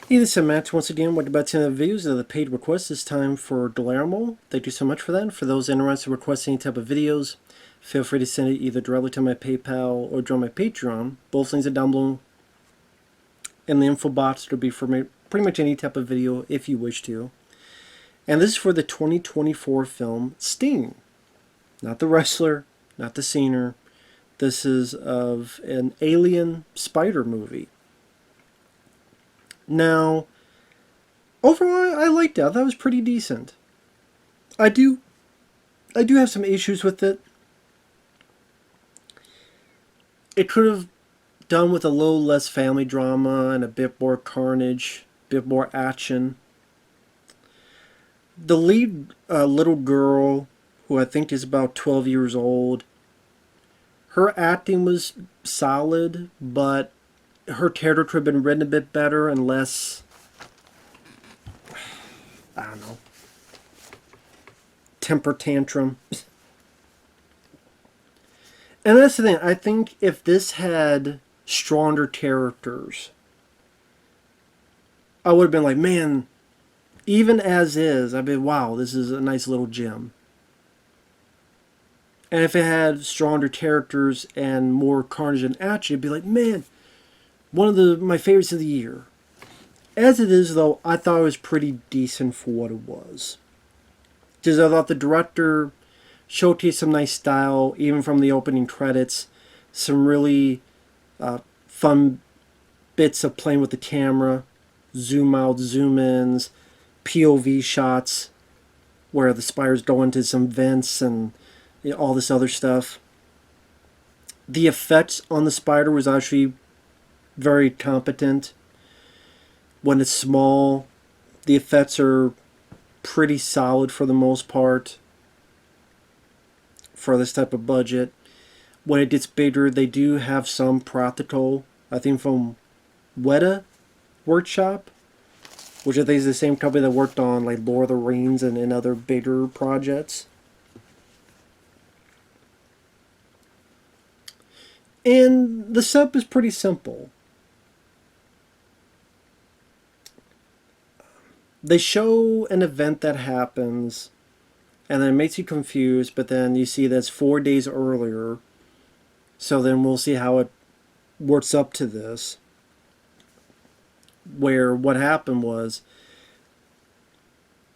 Hey, this is Matt. Once again, welcome back to the videos of the paid requests. This time for Guillermo. Thank you so much for that. For those interested in requesting any type of videos, feel free to send it either directly to my PayPal or join my Patreon. Both links are down below in the info box. It'll be for pretty much any type of video if you wish to. And this is for the 2024 film Sting. Not the wrestler, not the singer. This is of an alien spider movie. Now, overall, I liked it. That was pretty decent. I do, I do have some issues with it. It could have done with a little less family drama and a bit more carnage, a bit more action. The lead little girl, who I think is about 12 years old, her acting was solid, but her character could have been written a bit better and less, I don't know, temper tantrum. And that's the thing. I think if this had stronger characters, I would have been like, man, even as is, I'd be, wow, this is a nice little gem. And if it had stronger characters and more carnage and action, it'd be like, man, one of my favorites of the year. As it is, though, I thought it was pretty decent for what it was. Because I thought the director showcased some nice style, even from the opening credits. Some really fun bits of playing with the camera, zoom out, zoom ins, POV shots, where the spiders go into some vents and all this other stuff. The effects on the spider was actually very competent. When it's small, the effects are pretty solid for the most part for this type of budget. When it gets bigger, they do have some practical, I think from Weta Workshop, which I think is the same company that worked on like Lord of the Rings and other bigger projects. And the setup is pretty simple. They show an event that happens, and then it makes you confused, but then you see that's 4 days earlier. So then we'll see how it works up to this. Where what happened was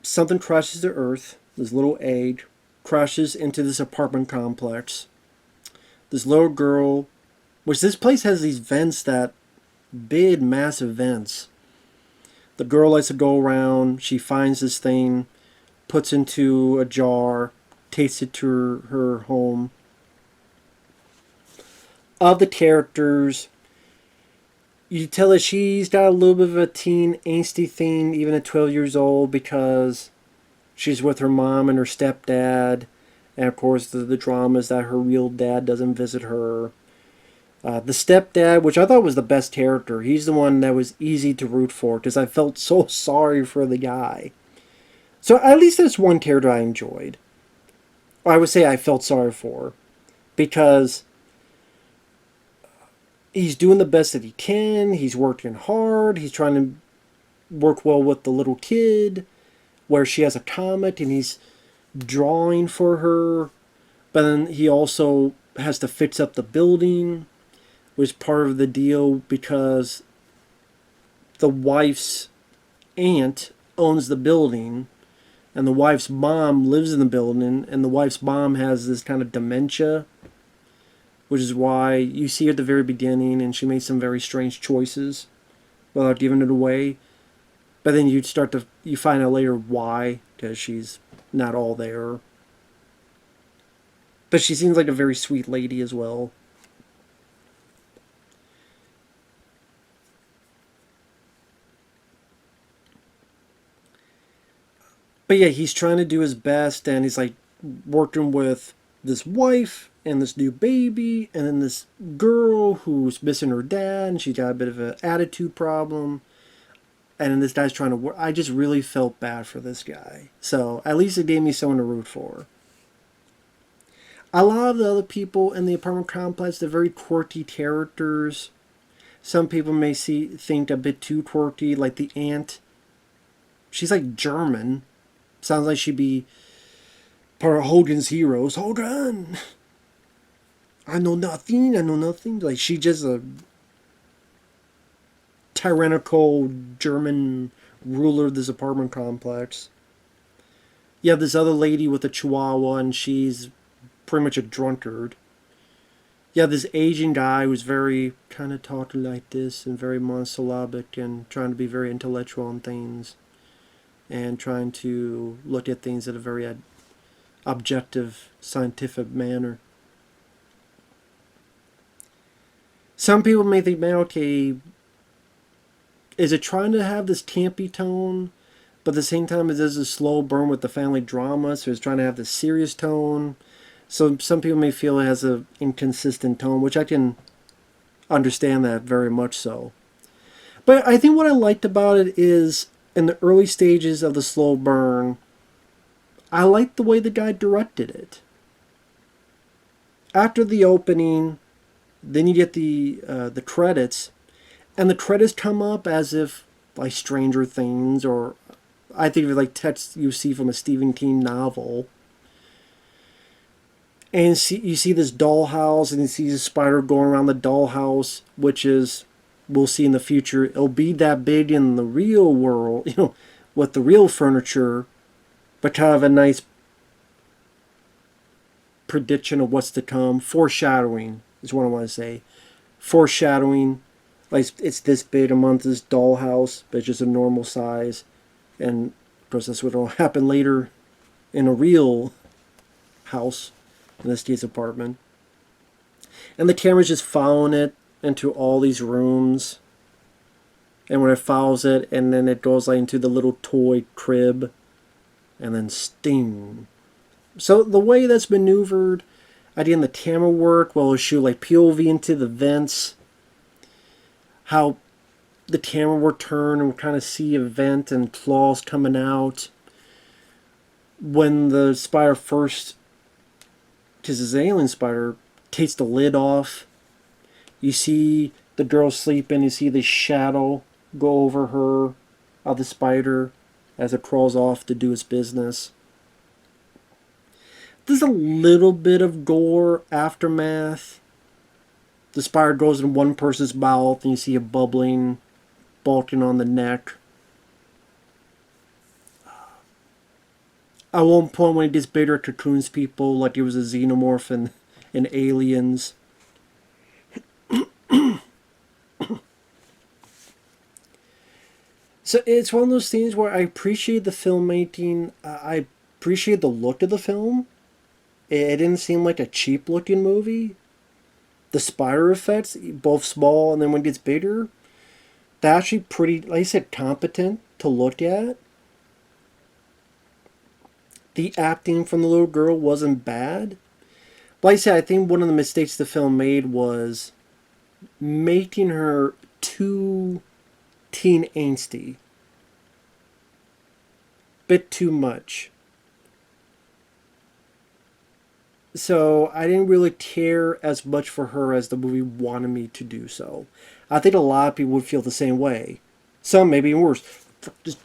something crashes to Earth, this little egg crashes into this apartment complex. This little girl, which this place has these vents, that big, massive vents. The girl likes to go around, she finds this thing, puts into a jar, takes it to her home. Of the characters, you tell that she's got a little bit of a teen angsty thing, even at 12 years old, because she's with her mom and her stepdad. And of course, the drama is that her real dad doesn't visit her. The stepdad, which I thought was the best character, he's the one that was easy to root for because I felt so sorry for the guy. So at least there's one character I enjoyed. Or I would say I felt sorry for, because he's doing the best that he can, he's working hard, he's trying to work well with the little kid, where she has a comet and he's drawing for her, but then he also has to fix up the building, was part of the deal because the wife's aunt owns the building and the wife's mom lives in the building, and the wife's mom has this kind of dementia, which is why you see her at the very beginning and she made some very strange choices without giving it away. But then you find out later why, because she's not all there. But she seems like a very sweet lady as well. But yeah, he's trying to do his best, and he's like working with this wife and this new baby, and then this girl who's missing her dad, and she's got a bit of an attitude problem. And then this guy's trying to work. I just really felt bad for this guy. So at least it gave me someone to root for. A lot of the other people in the apartment complex, they're very quirky characters. Some people may think a bit too quirky, like the aunt. She's like German. Sounds like she'd be part of Hogan's Heroes. Hogan! I know nothing, I know nothing. Like, she's just a tyrannical German ruler of this apartment complex. You have this other lady with a chihuahua, and she's pretty much a drunkard. You have this Asian guy who's very kind of talking like this and very monosyllabic and trying to be very intellectual on things and trying to look at things in a very objective, scientific manner. Some people may think, man, okay, is it trying to have this campy tone, but at the same time it does a slow burn with the family drama, so it's trying to have this serious tone? So some people may feel it has an inconsistent tone, which I can understand that very much so. But I think what I liked about it is, in the early stages of the slow burn, I liked the way the guy directed it. After the opening, then you get the credits, and the credits come up as if like Stranger Things, or I think of it like text you see from a Stephen King novel. And you see this dollhouse, and you see the spider going around the dollhouse, which is, we'll see in the future, it'll be that big in the real world, with the real furniture, but kind of a nice prediction of what's to come. Foreshadowing is what I want to say. Foreshadowing, like it's this big amongst this dollhouse, but it's just a normal size. And of course, that's what will happen later in a real house, in this case apartment. And the camera's just following it into all these rooms. And when it follows it, and then it goes like into the little toy crib, and then sting. So the way that's maneuvered, again, the camera work, well, it'll shoot like POV into the vents, how the camera will turn and we'll kind of see a vent and claws coming out. When the spider first, because it's an alien spider, takes the lid off, you see the girl sleeping, you see the shadow go over her of the spider as it crawls off to do its business. There's a little bit of gore aftermath. The spider goes in one person's mouth and you see it bubbling, bulking on the neck. At one point when it gets bigger, it cocoons people like it was a xenomorph in Aliens. So it's one of those things where I appreciate the filmmaking. I appreciate the look of the film. It didn't seem like a cheap looking movie. The spider effects, both small and then when it gets bigger, they're actually pretty, like I said, competent to look at. The acting from the little girl wasn't bad. But like I said, I think one of the mistakes the film made was making her too teen angsty. Bit too much. So I didn't really care as much for her as the movie wanted me to do so. I think a lot of people would feel the same way. Some maybe even worse. Just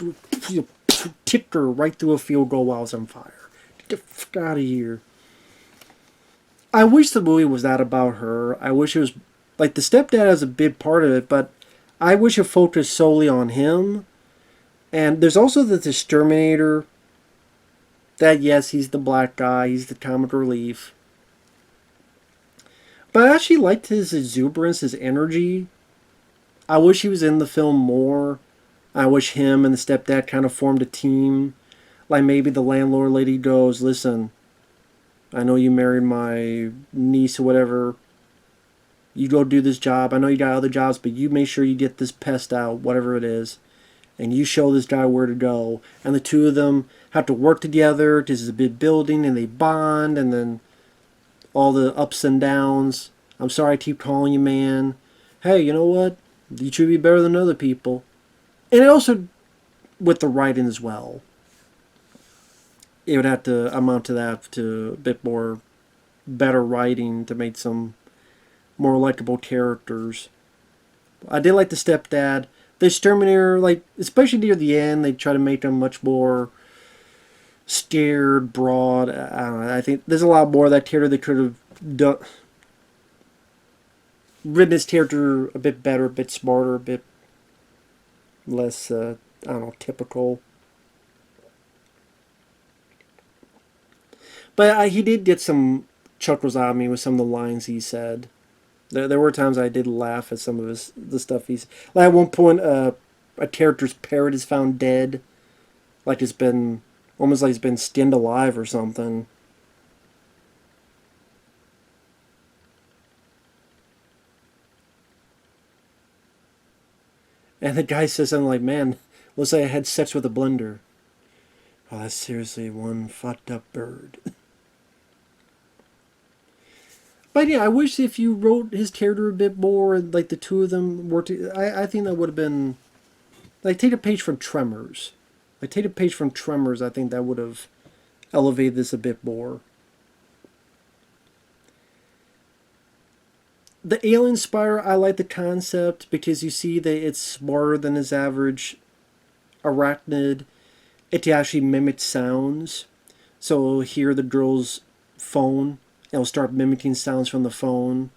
kick her right through a field goal while it's on fire. Get the fuck out of here. I wish the movie was not about her. I wish it was, like, the stepdad is a big part of it, but I wish it focused solely on him. And there's also the exterminator. That, yes, he's the black guy. He's the comic relief. But I actually liked his exuberance, his energy. I wish he was in the film more. I wish him and the stepdad kind of formed a team. Like maybe the landlord lady goes, listen, I know you married my niece or whatever. You go do this job. I know you got other jobs, but you make sure you get this pest out, whatever it is. And you show this guy where to go. And the two of them have to work together. This is a big building, and they bond, and then all the ups and downs. I'm sorry I keep calling you man. Hey, you know what? You should be better than other people. And also with the writing as well. It would have to amount to that, to a bit more better writing to make some more likable characters. I did like the stepdad. The exterminator, like especially near the end, they try to make them much more scared, broad. I don't know. I think there's a lot more of that character they could have done, written his character a bit better, a bit smarter, a bit less, I don't know, typical. But he did get some chuckles out of me with some of the lines he said. There were times I did laugh at some of the stuff he's. Like at one point, a character's parrot is found dead, like it's been almost like it's been skinned alive or something. And the guy says something like, "Man, looks like I had sex with a blender." Oh, that's seriously one fucked up bird. But yeah, I wish if you wrote his character a bit more, and like the two of them worked. I think that would have been like take a page from Tremors. Like take a page from Tremors. I think that would have elevated this a bit more. The alien spider, I like the concept because you see that it's smarter than his average arachnid. It actually mimics sounds. So it'll hear the girl's phone. It'll start mimicking sounds from the phone.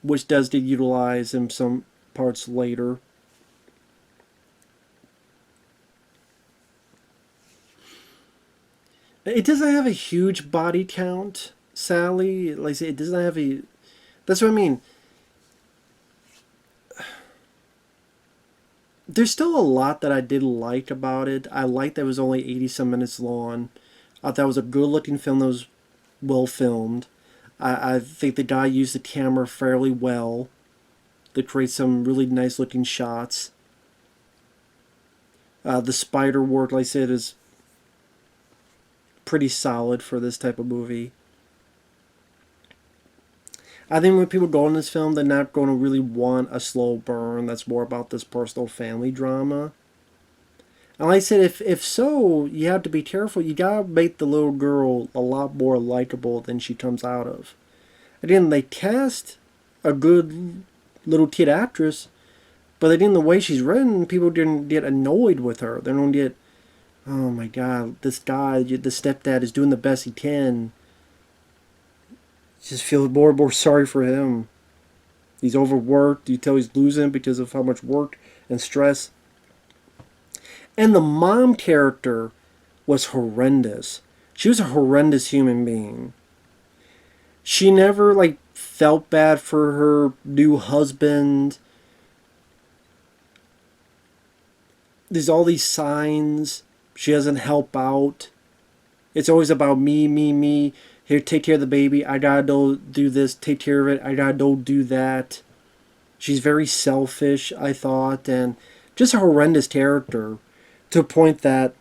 Which does get utilized in some parts later. It doesn't have a huge body count, Sally. Like I say, it doesn't have a. That's what I mean. There's still a lot that I did like about it. I liked that it was only 80 some minutes long. I thought it was a good looking film that was well filmed. I think the guy used the camera fairly well to create some really nice looking shots. The spider work, like I said, is pretty solid for this type of movie. I think when people go in this film, they're not going to really want a slow burn that's more about this personal family drama. And like I said, if so, you have to be careful. You gotta make the little girl a lot more likable than she comes out of. Again, they cast a good little kid actress, but again, the way she's written, people didn't get annoyed with her. They don't get, oh my god, this guy, the stepdad is doing the best he can. Just feel more and more sorry for him. He's overworked. You tell he's losing because of how much work and stress. And the mom character was horrendous. She was a horrendous human being. She never like felt bad for her new husband. There's all these signs. She doesn't help out. It's always about me, me, me. Here, take care of the baby. I gotta go do this. Take care of it. I gotta go do that. She's very selfish, I thought, and just a horrendous character. To a point that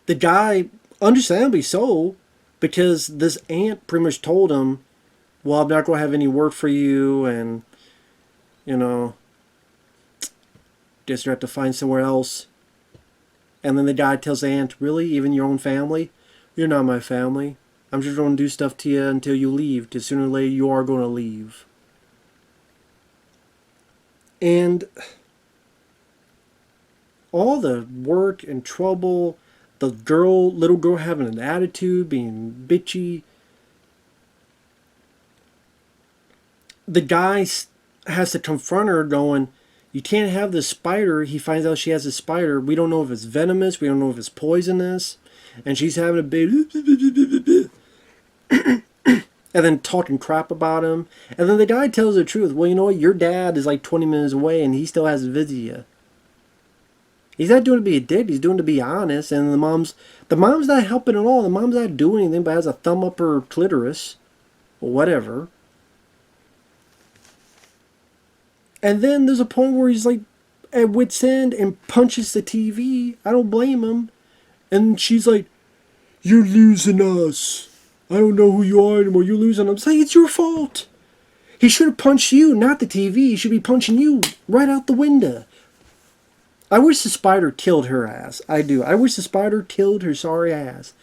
the guy, understandably so, because this aunt pretty much told him, well, I'm not going to have any work for you, and, you know, guess you have to find somewhere else. And then the guy tells the aunt, really? Even your own family? You're not my family. I'm just going to do stuff to you until you leave, because sooner or later you are going to leave. And all the work and trouble, the little girl having an attitude, being bitchy. The guy has to confront her going, you can't have this spider. He finds out she has a spider. We don't know if it's venomous. We don't know if it's poisonous. And she's having a baby. And then talking crap about him. And then the guy tells the truth. Well, you know what? Your dad is like 20 minutes away and he still hasn't visited you. He's not doing it to be a dick. He's doing it to be honest. And the mom's not helping at all. The mom's not doing anything but has a thumb up her clitoris. Or whatever. And then there's a point where he's like at wit's end and punches the TV. I don't blame him. And she's like, you're losing us. I don't know who you are anymore. You're losing. I'm saying it's your fault. He should have punched you, not the TV. He should be punching you right out the window. I wish the spider killed her ass. I do. I wish the spider killed her sorry ass.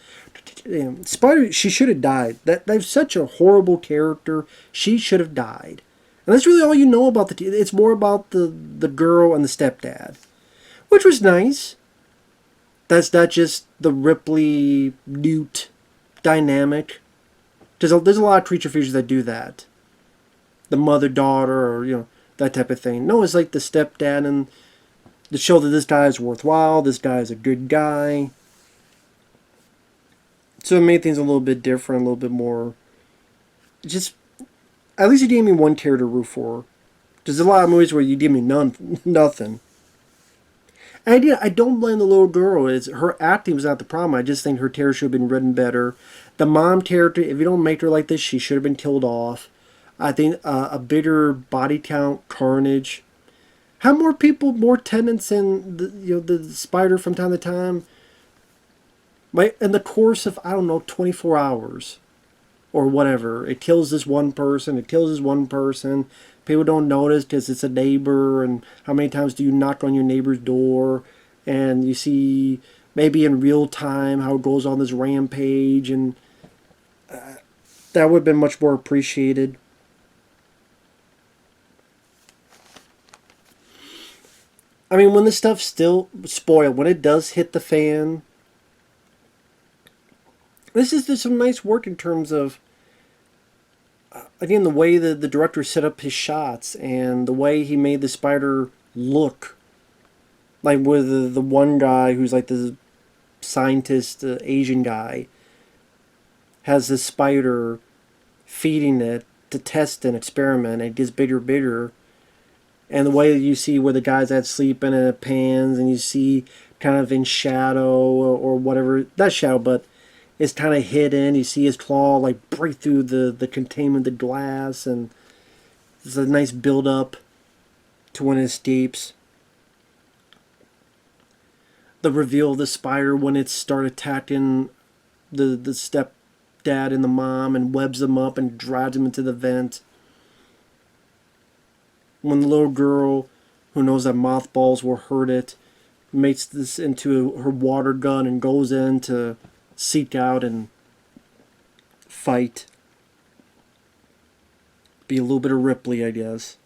Spider, she should have died. That's such a horrible character. She should have died. And that's really all you know about the. It's more about the girl and the stepdad, which was nice. That's not just the Ripley Newt dynamic. There's a lot of creature features that do that. The mother daughter, or that type of thing. No, it's like the stepdad and to show that this guy is worthwhile. This guy is a good guy. So it made things a little bit different, a little bit more. Just at least you gave me one character to root for. There's a lot of movies where you give me nothing. And I don't blame the little girl. Her acting was not the problem. I just think her character should have been written better. The mom character, if you don't make her like this, she should have been killed off. I think a bigger body count, carnage. Have more people, more tenants in the spider from time to time. In the course of, I don't know, 24 hours or whatever, it kills this one person. It kills this one person. People don't notice because it's a neighbor. And how many times do you knock on your neighbor's door and you see maybe in real time how it goes on this rampage, and that would have been much more appreciated. I mean, when this stuff's still spoiled, when it does hit the fan, this is just some nice work in terms of, again, the way the director set up his shots and the way he made the spider look. Like with the one guy who's like the scientist, Asian guy, has this spider feeding it to test an experiment, and it gets bigger and bigger. And the way that you see where the guy's at sleeping and it pans, and you see kind of in shadow or whatever, not shadow, but it's kind of hidden. You see his claw like break through the containment of the glass, and it's a nice build up to when it escapes. The reveal of the spider when it starts attacking the stepdad and the mom and webs them up and drives them into the vent. When the little girl, who knows that mothballs will hurt it, makes this into her water gun and goes in to seek out and fight. Be a little bit of Ripley, I guess.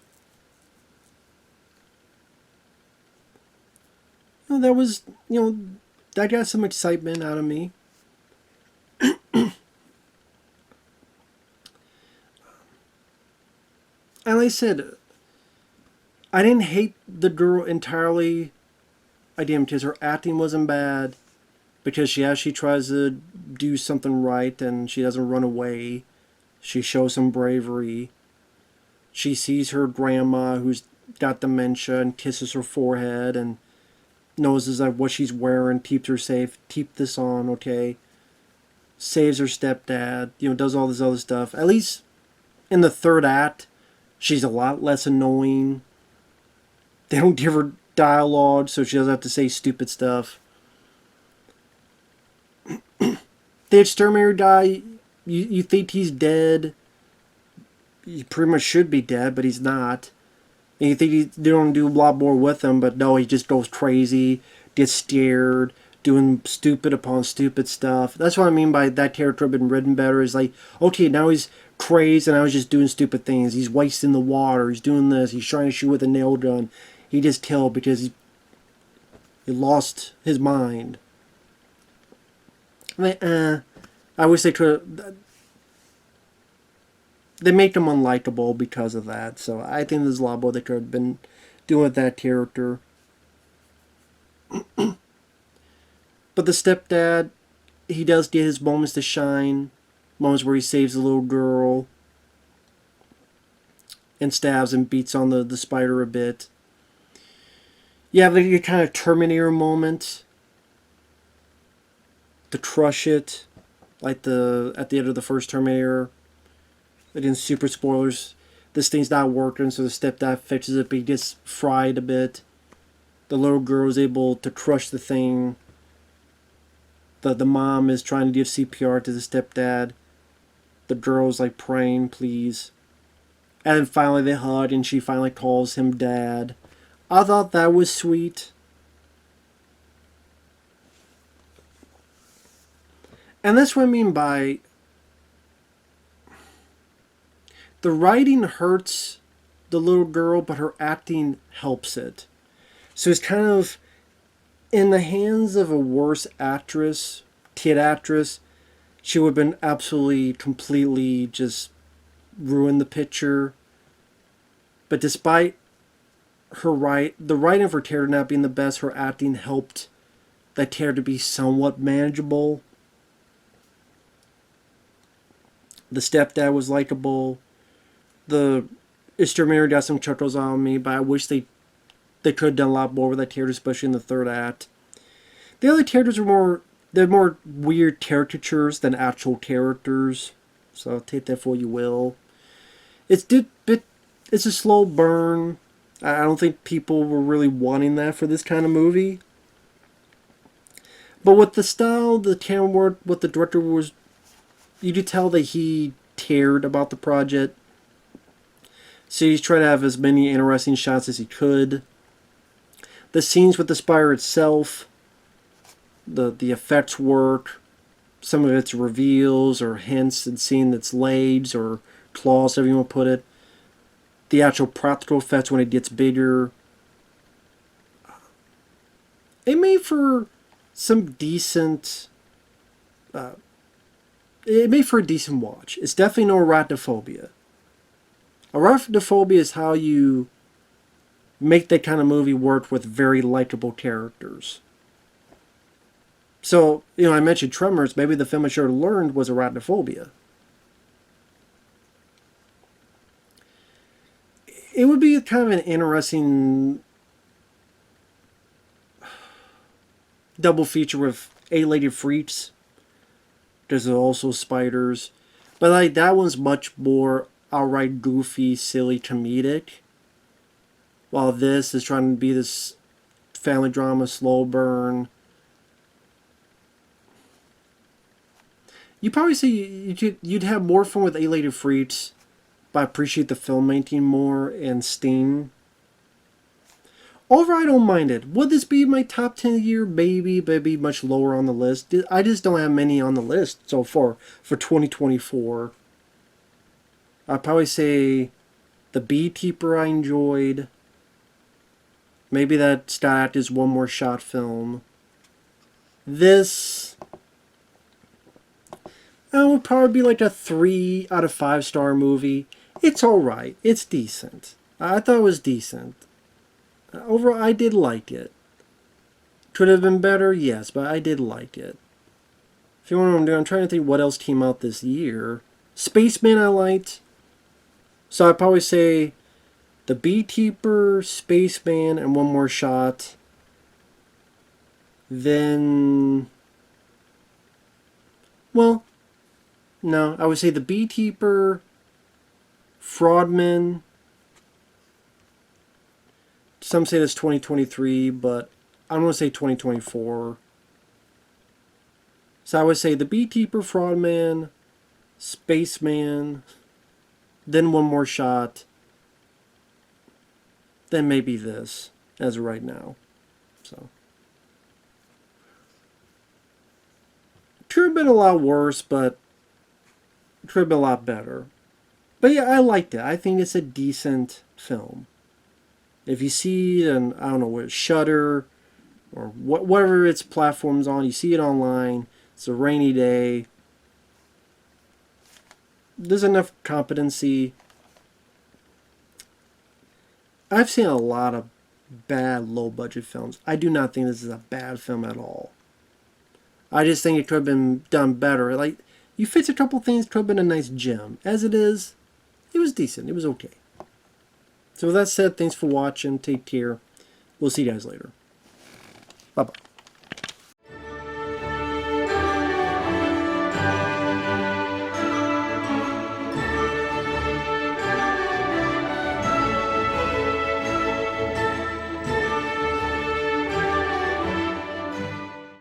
That was, that got some excitement out of me. And like I said, I didn't hate the girl entirely. I didn't, because her acting wasn't bad. Because she tries to do something right and she doesn't run away. She shows some bravery. She sees her grandma who's got dementia and kisses her forehead and knows is that what she's wearing keeps her safe. Keep this on, okay? Saves her stepdad. Does all this other stuff. At least in the third act, she's a lot less annoying. They don't give her dialogue, so she doesn't have to say stupid stuff. The exterminator guy, you think he's dead. He pretty much should be dead, but he's not. And you think they don't do a lot more with him, but no, he just goes crazy, gets scared, doing stupid upon stupid stuff. That's what I mean by that character had been written better. Is like, okay, now he's crazed and now he's just doing stupid things. He's wasting the water. He's doing this. He's trying to shoot with a nail gun. He just killed because he lost his mind. I wish they could. They make him unlikable because of that. So I think there's a lot more they could have been doing with that character. But the stepdad, he does get his moments to shine. Moments where he saves the little girl. And stabs and beats on the spider a bit. You have like a kind of Terminator moment. To crush it. Like at the end of the first Terminator. Again, super spoilers. This thing's not working, so the stepdad fixes it, but he gets fried a bit. The little girl is able to crush the thing. The mom is trying to give CPR to the stepdad. The girl's like praying, please. And then finally they hug, and she finally calls him dad. I thought that was sweet. And that's what I mean by the writing hurts the little girl, but her acting helps it. So it's kind of in the hands of a worse actress, kid actress, she would have been absolutely, completely just ruined the picture. But despite the writing of her character not being the best, her acting helped that character to be somewhat manageable. The stepdad was likable. The exterminator got some chuckles on me, but I wish they could have done a lot more with that character, especially in the third act. The other characters are they're more weird caricatures than actual characters, so take that for what you will. It's a slow burn. I don't think people were really wanting that for this kind of movie. But with the style, the camera work, what the director was, you could tell that he cared about the project. So he's trying to have as many interesting shots as he could. The scenes with the spire itself, the effects work, some of it's reveals or hints and seeing its legs or claws, however you want to put it. The actual practical effects when it gets bigger. It made for some decent. It made for a decent watch. It's definitely no arachnophobia. Arachnophobia is how you make that kind of movie work with very likable characters. So, I mentioned Tremors. Maybe the film I should have learned was arachnophobia. It would be kind of an interesting double feature with Eight-Legged Freaks. There's also spiders. But that one's much more outright goofy, silly, comedic. While this is trying to be this family drama, slow burn. You probably say you'd have more fun with Eight-Legged Freaks, but I appreciate the filmmaking more and Sting. Overall, I don't mind it. Would this be my top 10 of the year? Maybe, but it'd be much lower on the list. I just don't have many on the list so far for 2024. I'd probably say The Beekeeper I enjoyed. Maybe that Scott Actors One More Shot film. This would probably be like a 3 out of 5 star movie. It's alright. It's decent. I thought it was decent. Overall, I did like it. Could have been better, yes, but I did like it. If you want to know what I'm doing, I'm trying to think what else came out this year. Spaceman I liked. So I'd probably say The Beekeeper, Spaceman, and One More Shot. Then, well, no, I would say The Beekeeper, Fraudman. Some say that's 2023, but I'm going to say 2024. So I would say The Beekeeper, Fraudman, Spaceman, then One More Shot, then maybe this, as of right now. So it could have been a lot worse, but it could have been a lot better. But yeah, I liked it. I think it's a decent film. If you see it on, I don't know, what, Shudder or whatever its platform's on, you see it online, it's a rainy day, there's enough competency. I've seen a lot of bad low-budget films. I do not think this is a bad film at all. I just think it could have been done better. Like, you fix a couple things, could have been a nice gem. As it is, it was decent. It was okay. So with that said, thanks for watching. Take care. We'll see you guys later. Bye-bye.